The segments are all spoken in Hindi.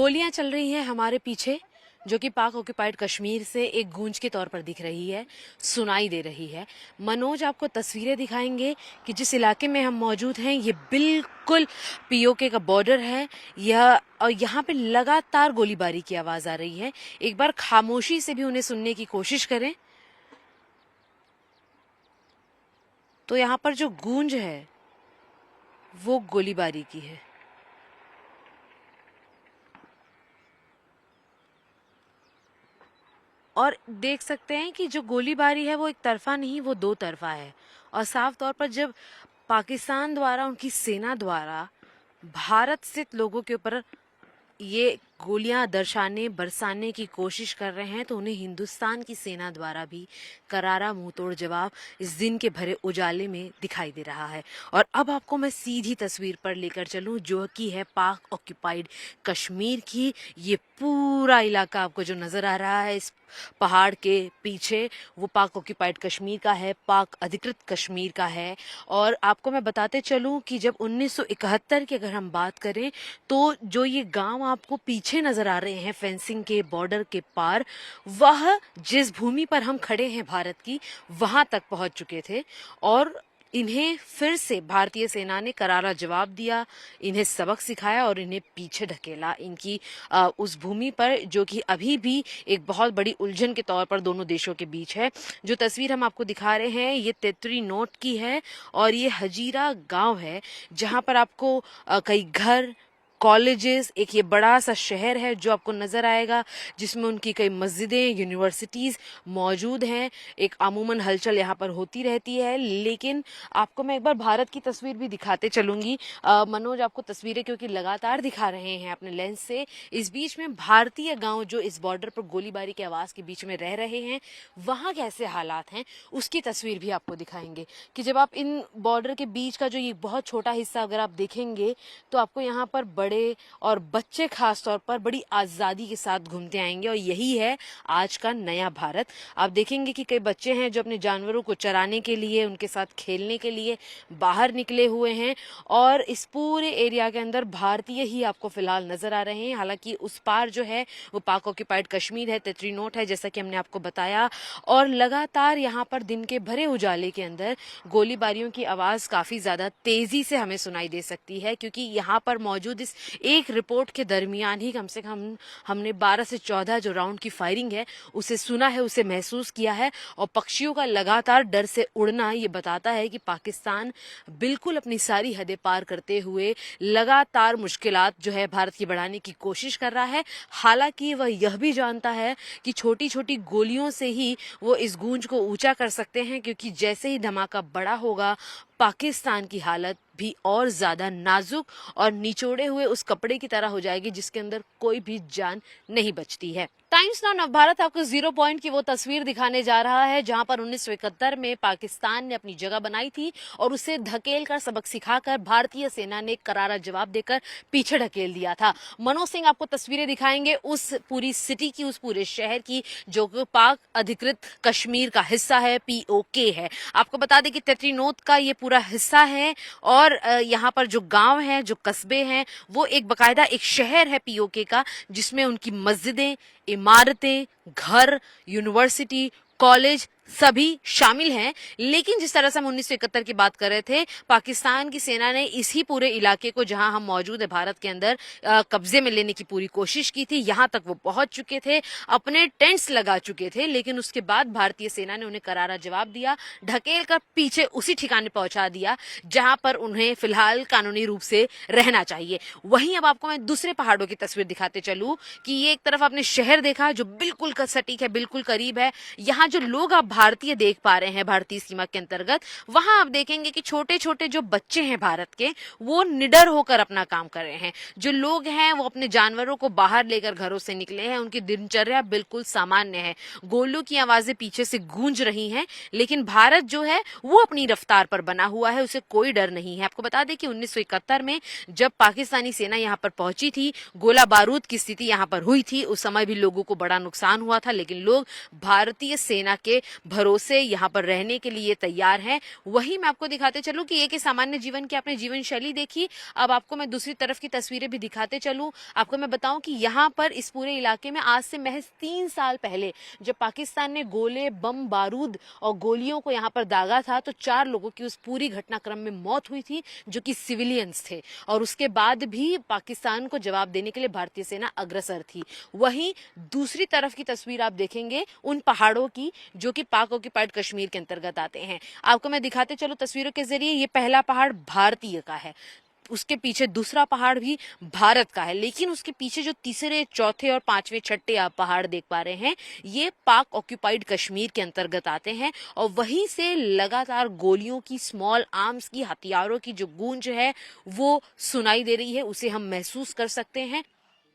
गोलियां चल रही हैं हमारे पीछे, जो कि पाक ऑक्युपाइड कश्मीर से एक गूंज के तौर पर दिख रही है, सुनाई दे रही है। मनोज आपको तस्वीरें दिखाएंगे कि जिस इलाके में हम मौजूद हैं ये बिल्कुल पीओके का बॉर्डर है। यह और यहाँ पे लगातार गोलीबारी की आवाज आ रही है। एक बार खामोशी से भी उन्हें सुनने की कोशिश करें तो यहाँ पर जो गूंज है वो गोलीबारी की है। और देख सकते हैं कि जो गोलीबारी है वो एक तरफा नहीं, वो दो तरफा है। और साफ तौर पर जब पाकिस्तान द्वारा, उनकी सेना द्वारा भारत स्थित लोगों के ऊपर ये गोलियां दर्शाने बरसाने की कोशिश कर रहे हैं तो उन्हें हिंदुस्तान की सेना द्वारा भी करारा मुंहतोड़ जवाब इस दिन के भरे उजाले में दिखाई दे रहा है। और अब आपको मैं सीधी तस्वीर पर लेकर चलूं जो कि है पाक ऑक्युपाइड कश्मीर की। ये पूरा इलाका आपको जो नजर आ रहा है इस पहाड़ के पीछे, वो पाक ऑक्युपाइड कश्मीर का है, पाक अधिकृत कश्मीर का है। और आपको मैं बताते चलूं कि जब 1971 की अगर हम बात करें तो जो ये गांव आपको पीछे नजर आ रहे हैं फेंसिंग के बॉर्डर के पार, वह जिस भूमि पर हम खड़े हैं भारत की, वहां तक पहुंच चुके थे। और इन्हें फिर से भारतीय सेना ने करारा जवाब दिया, इन्हें सबक सिखाया और इन्हें पीछे ढकेला इनकी उस भूमि पर जो कि अभी भी एक बहुत बड़ी उलझन के तौर पर दोनों देशों के बीच है। जो तस्वीर हम आपको दिखा रहे हैं ये तेतरी नोट की है और ये हजीरा गांव है जहां पर आपको कई घर, कॉलेजेस, एक ये बड़ा सा शहर है जो आपको नजर आएगा जिसमें उनकी कई मस्जिदें, यूनिवर्सिटीज मौजूद हैं। एक अमूमन हलचल यहाँ पर होती रहती है। लेकिन आपको मैं एक बार भारत की तस्वीर भी दिखाते चलूंगी। मनोज आपको तस्वीरें क्योंकि लगातार दिखा रहे हैं अपने लेंस से, इस बीच में भारतीय गांव जो इस बॉर्डर पर गोलीबारी की आवाज के बीच में रह रहे हैं वहां कैसे हालात हैं उसकी तस्वीर भी आपको दिखाएंगे। कि जब आप इन बॉर्डर के बीच का जो ये बहुत छोटा हिस्सा अगर आप देखेंगे तो आपको यहाँ पर बड़े और बच्चे खास तौर पर बड़ी आजादी के साथ घूमते आएंगे। और यही है आज का नया भारत। आप देखेंगे कि कई बच्चे हैं जो अपने जानवरों को चराने के लिए, उनके साथ खेलने के लिए बाहर निकले हुए हैं। और इस पूरे एरिया के अंदर भारतीय ही आपको फिलहाल नजर आ रहे हैं। हालांकि उस पार जो है वो पाक ऑक्युपाइड कश्मीर है, तेतरी नोट है, जैसा कि हमने आपको बताया। और लगातार यहाँ पर दिन के भरे उजाले के अंदर गोलीबारियों की आवाज काफी ज्यादा तेजी से हमें सुनाई दे सकती है, क्योंकि यहाँ पर मौजूद इस एक रिपोर्ट के दरमियान ही कम से कम हमने 12 से 14 जो राउंड की फायरिंग है उसे सुना है, उसे महसूस किया है। और पक्षियों का लगातार डर से उड़ना ये बताता है कि पाकिस्तान बिल्कुल अपनी सारी हदें पार करते हुए लगातार मुश्किलात जो है भारत की बढ़ाने की कोशिश कर रहा है। हालांकि वह यह भी जानता है कि छोटी छोटी गोलियों से ही वो इस गूंज को ऊंचा कर सकते हैं, क्योंकि जैसे ही धमाका बड़ा होगा पाकिस्तान की हालत भी और ज्यादा नाजुक और निचोड़े हुए उस कपड़े की तरह हो जाएगी जिसके अंदर कोई भी जान नहीं बचती है। टाइम्स नाउ नवभारत आपको 0 पॉइंट की वो तस्वीर दिखाने जा रहा है जहां पर 1971 में पाकिस्तान ने अपनी जगह बनाई थी और उसे धकेल कर, सबक सिखाकर भारतीय सेना ने करारा जवाब देकर पीछे ढकेल दिया था। मनोज सिंह आपको तस्वीरें दिखाएंगे उस पूरी सिटी की, उस पूरे शहर की जो कि पाक अधिकृत कश्मीर का हिस्सा है, पीओके है। आपको बता दें कि तेतरी नोट का ये पूरा हिस्सा है और यहाँ पर जो गांव हैं, जो कस्बे हैं, वो एक बकायदा एक शहर है पीओके का, जिसमें उनकी मस्जिदें, इमारतें, घर, यूनिवर्सिटी, कॉलेज सभी शामिल हैं। लेकिन जिस तरह से हम 1971 की बात कर रहे थे, पाकिस्तान की सेना ने इसी पूरे इलाके को जहां हम मौजूद है भारत के अंदर कब्जे में लेने की पूरी कोशिश की थी। यहां तक वो पहुंच चुके थे, अपने टेंट्स लगा चुके थे, लेकिन उसके बाद भारतीय सेना ने उन्हें करारा जवाब दिया, ढकेल कर पीछे उसी ठिकाने पहुंचा दिया जहां पर उन्हें फिलहाल कानूनी रूप से रहना चाहिए। वहीं अब आपको मैं दूसरे पहाड़ों की तस्वीर दिखाते चलूं कि ये एक तरफ आपने शहर देखा जो बिल्कुल सटीक है, बिल्कुल करीब है। यहाँ जो लोग आप भारतीय देख पा रहे हैं भारतीय सीमा के अंतर्गत, वहां आप देखेंगे कि छोटे छोटे जो बच्चे हैं भारत के, वो निडर होकर अपना काम कर रहे हैं। जो लोग हैं वो अपने जानवरों को बाहर लेकर घरों से निकले हैं, उनकी दिनचर्या बिल्कुल सामान्य है। गोलों की आवाजें पीछे से गूंज रही हैं, लेकिन भारत जो है वो अपनी रफ्तार पर बना हुआ है, उसे कोई डर नहीं है। आपको बता दें कि 1971 में जब पाकिस्तानी सेना यहाँ पर पहुंची थी, गोला बारूद की स्थिति यहाँ पर हुई थी, उस समय भी लोगों को बड़ा नुकसान हुआ था, लेकिन लोग भारतीय सेना के भरोसे यहाँ पर रहने के लिए तैयार हैं। वहीं मैं आपको दिखाते चलूं कि एक सामान्य जीवन की आपने जीवन शैली देखी, अब आपको मैं दूसरी तरफ की तस्वीरें भी दिखाते चलूं। आपको मैं बताऊं कि यहाँ पर इस पूरे इलाके में आज से महज 3 साल पहले जब पाकिस्तान ने गोले, बम, बारूद और गोलियों को यहाँ पर दागा था तो 4 लोगों की उस पूरी घटनाक्रम में मौत हुई थी जो कि सिविलियंस थे, और उसके बाद भी पाकिस्तान को जवाब देने के लिए भारतीय सेना अग्रसर थी। वहीं दूसरी तरफ की तस्वीर आप देखेंगे उन पहाड़ों की जो कि पाक ऑक्युपाइड कश्मीर के अंतर्गत आते हैं। आपको मैं दिखाते चलूं तस्वीरों के जरिए, ये पहला पहाड़ भारतीय का है, उसके पीछे दूसरा पहाड़ भी भारत का है, लेकिन उसके पीछे जो तीसरे, चौथे और पांचवें, छठे आप पहाड़ देख पा रहे हैं ये पाक ऑक्युपाइड कश्मीर के अंतर्गत आते हैं। और वहीं से लगातार गोलियों की, स्मॉल आर्म्स की, हथियारों की जो गूंज है वो सुनाई दे रही है, उसे हम महसूस कर सकते हैं।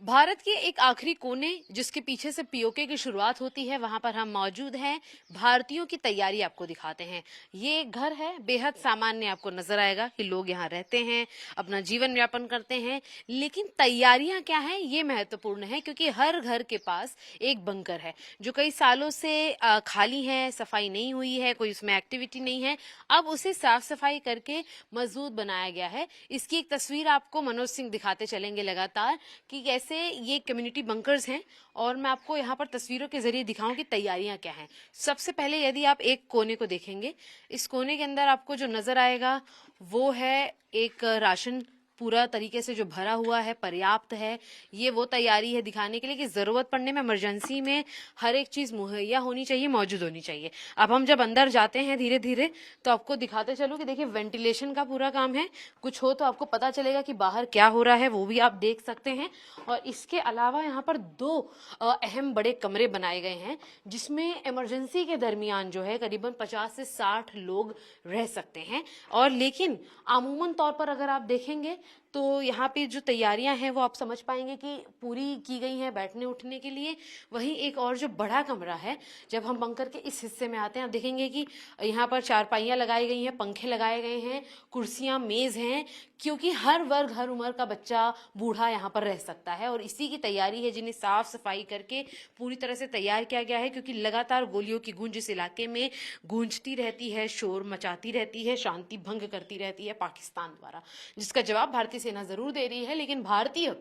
भारत के एक आखिरी कोने जिसके पीछे से पीओके की शुरुआत होती है, वहां पर हम मौजूद हैं। भारतीयों की तैयारी आपको दिखाते हैं। ये एक घर है, बेहद सामान्य आपको नजर आएगा कि लोग यहाँ रहते हैं, अपना जीवन यापन करते हैं, लेकिन तैयारियां क्या हैं ये महत्वपूर्ण है, क्योंकि हर घर के पास एक बंकर है जो कई सालों से खाली है, सफाई नहीं हुई है, कोई उसमें एक्टिविटी नहीं है। अब उसे साफ सफाई करके मजबूत बनाया गया है। इसकी एक तस्वीर आपको मनोज सिंह दिखाते चलेंगे लगातार कि कैसे ये कम्युनिटी बंकर्स हैं, और मैं आपको यहाँ पर तस्वीरों के जरिए दिखाऊं कि तैयारियां क्या हैं। सबसे पहले यदि आप एक कोने को देखेंगे, इस कोने के अंदर आपको जो नजर आएगा वो है एक राशन पूरा तरीके से जो भरा हुआ है, पर्याप्त है। ये वो तैयारी है दिखाने के लिए कि जरूरत पड़ने में, इमरजेंसी में हर एक चीज मुहैया होनी चाहिए, मौजूद होनी चाहिए। अब हम जब अंदर जाते हैं धीरे धीरे तो आपको दिखाते चलो कि देखिए वेंटिलेशन का पूरा काम है, कुछ हो तो आपको पता चलेगा कि बाहर क्या हो रहा है वो भी आप देख सकते हैं। और इसके अलावा यहाँ पर 2 अहम बड़े कमरे बनाए गए हैं जिसमें इमरजेंसी के दरमियान जो है करीबन 50 से 60 लोग रह सकते हैं। और लेकिन अमूमन तौर पर अगर आप देखेंगे तो यहाँ पे जो तैयारियां हैं वो आप समझ पाएंगे कि पूरी की गई हैं बैठने उठने के लिए। वहीं एक और जो बड़ा कमरा है, जब हम बंकर के इस हिस्से में आते हैं आप देखेंगे कि यहाँ पर चारपाइयां लगाई गई हैं, पंखे लगाए गए हैं, कुर्सियां, मेज हैं, क्योंकि हर वर्ग, हर उम्र का बच्चा, बूढ़ा यहाँ पर रह सकता है। और इसी की तैयारी है जिन्हें साफ सफाई करके पूरी तरह से तैयार किया गया है, क्योंकि लगातार गोलियों की गूंज इस इलाके में गूंजती रहती है, शोर मचाती रहती है, शांति भंग करती रहती है पाकिस्तान द्वारा, जिसका जवाब भारतीय सेना जरूर दे रही है। लेकिन भारतीय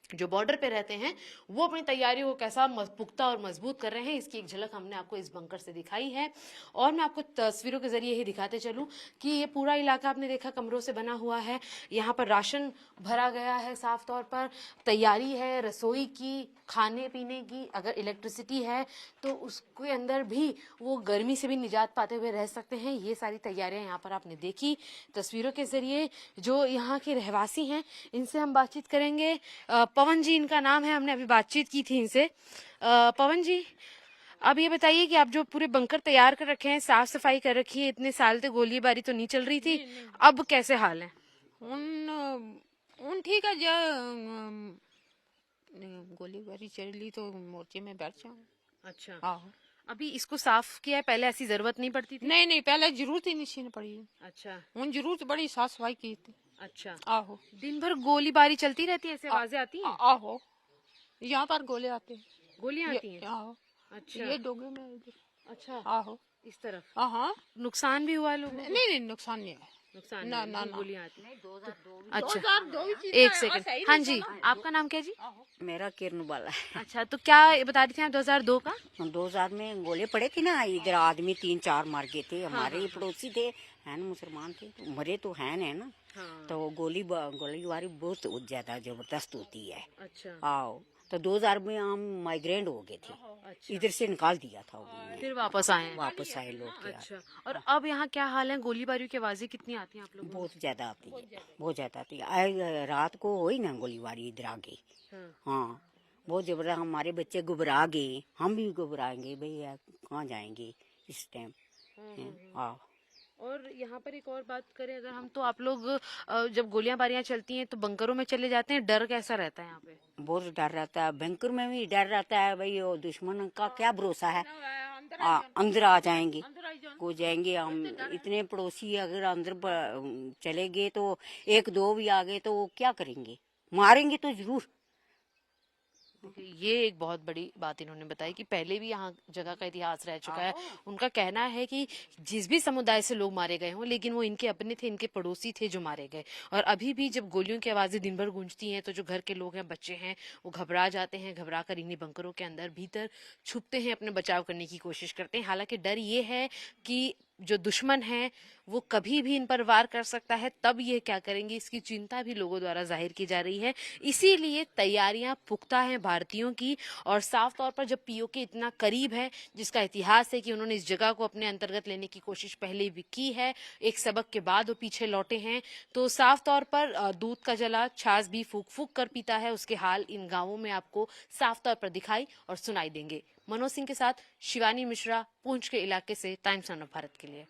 जो बॉर्डर पे रहते हैं वो अपनी तैयारियों को कैसा पुख्ता और मजबूत कर रहे हैं, इसकी एक झलक हमने आपको इस बंकर से दिखाई है। और मैं आपको तस्वीरों के जरिए ही दिखाते चलूं कि ये पूरा इलाका आपने देखा कमरों से बना हुआ है, यहाँ पर राशन भरा गया है, साफ तौर पर तैयारी है रसोई की, खाने पीने की। अगर इलेक्ट्रिसिटी है तो उसके अंदर भी वो गर्मी से भी निजात पाते हुए रह सकते हैं। ये सारी तैयारियां यहाँ पर आपने देखी तस्वीरों के जरिए। जो यहाँ के रहवासी हैं इनसे हम बातचीत करेंगे। पवन जी इनका नाम है, हमने अभी बातचीत की थी इनसे। पवन जी, अब ये बताइए कि आप जो पूरे बंकर तैयार कर रखे हैं, साफ सफाई कर रखी है, इतने साल तक गोलीबारी तो नहीं चल रही थी, अब कैसे हाल है? उन ठीक है, जो गोलीबारी चली तो मोर्चे में बैठ जाओ। अच्छा, हाँ। अभी इसको साफ किया है, पहले ऐसी जरूरत नहीं पड़ती थी? नहीं नहीं, पहले जरूरत ही नहीं पड़ी। अच्छा उन जरूरत बड़ी साफ सफाई की थी। अच्छा। आहो। दिन भर गोलीबारी चलती रहती है, ऐसे आवाजें आती हैं? आहो, यहाँ पर गोले आते हैं। गोलियां आती हैं? आहो। अच्छा ये डोंगे में इधर। अच्छा, आहो। इस तरफ हाँ। नुकसान भी हुआ है लोगों को? नहीं नहीं, नुकसान नहीं है। नुकसान ना नहीं, ना लेकिन ना। गोलियां आती हैं। 2002 अच्छा, 2002 ही चीज़ एक है, सेकंड। सही हाँ नहीं जी, चला। आपका नाम क्या है जी? मेरा किरण बाला है। अच्छा, तो क्या ये बता रही थी आप 2002 का? 2000 में गोले पड़े थे ना, इधर आदमी 3-4 मार गए थे, हमारे ही हाँ। पड़ोसी थे, है ना, मुसलमान थे, तो मरे तो है ना। हाँ। तो गोलीबारी बहुत ज्यादा जबरदस्त होती है। अच्छा आओ, तो 2000 में हम माइग्रेंट हो गए थे, अच्छा, इधर से निकाल दिया था उन्होंने, फिर वापस आए हैं? वापस आए लोग के अच्छा, और अब यहाँ क्या हाल है? गोलीबारी की आवाजें कितनी आती हैं आप लोगों को? बहुत ज्यादा आती है, बहुत ज्यादा आती है। रात को हुई ना गोलीबारी इधर आगे, हाँ। हाँ, बहुत जबरदस्त। हमारे बच्चे घबरा गए, हम भी घबराएंगे, भैया कहाँ जाएंगे इस टाइम। हाँ। और यहाँ पर एक और बात करें अगर हम, तो आप लोग जब गोलियां बारियां चलती हैं तो बंकरों में चले जाते हैं, डर कैसा रहता है यहाँ पे? बहुत डर रहता है, बैंकर में भी डर रहता है भाई, वो दुश्मन का क्या भरोसा है, अंदर आ जाएंगे, को जाएंगे। हम इतने पड़ोसी अगर अंदर चले गए तो 1-2 भी आ गए तो वो क्या करेंगे, मारेंगे तो जरूर। देखिए, ये एक बहुत बड़ी बात इन्होंने बताई कि पहले भी यहाँ जगह का इतिहास रह चुका है। उनका कहना है कि जिस भी समुदाय से लोग मारे गए हों, लेकिन वो इनके अपने थे, इनके पड़ोसी थे जो मारे गए। और अभी भी जब गोलियों की आवाजें दिन भर गूंजती हैं तो जो घर के लोग हैं, बच्चे हैं, वो घबरा जाते हैं, घबरा कर इन्हीं बंकरों के अंदर भीतर छुपते हैं, अपने बचाव करने की कोशिश करते हैं। हालांकि डर ये है कि जो दुश्मन है वो कभी भी इन पर वार कर सकता है, तब ये क्या करेंगे, इसकी चिंता भी लोगों द्वारा जाहिर की जा रही है। इसीलिए तैयारियां पुख्ता हैं भारतीयों की। और साफ तौर पर जब पीओके इतना करीब है, जिसका इतिहास है कि उन्होंने इस जगह को अपने अंतर्गत लेने की कोशिश पहले भी की है, एक सबक के बाद वो पीछे लौटे हैं, तो साफ तौर पर दूध का जला छाछ भी फूक फूक कर पीता है, उसके हाल इन गांवों में आपको साफ तौर पर दिखाई और सुनाई देंगे। मनोज सिंह के साथ शिवानी मिश्रा, पूंछ के इलाके से, टाइम्स ऑफ भारत के लिए।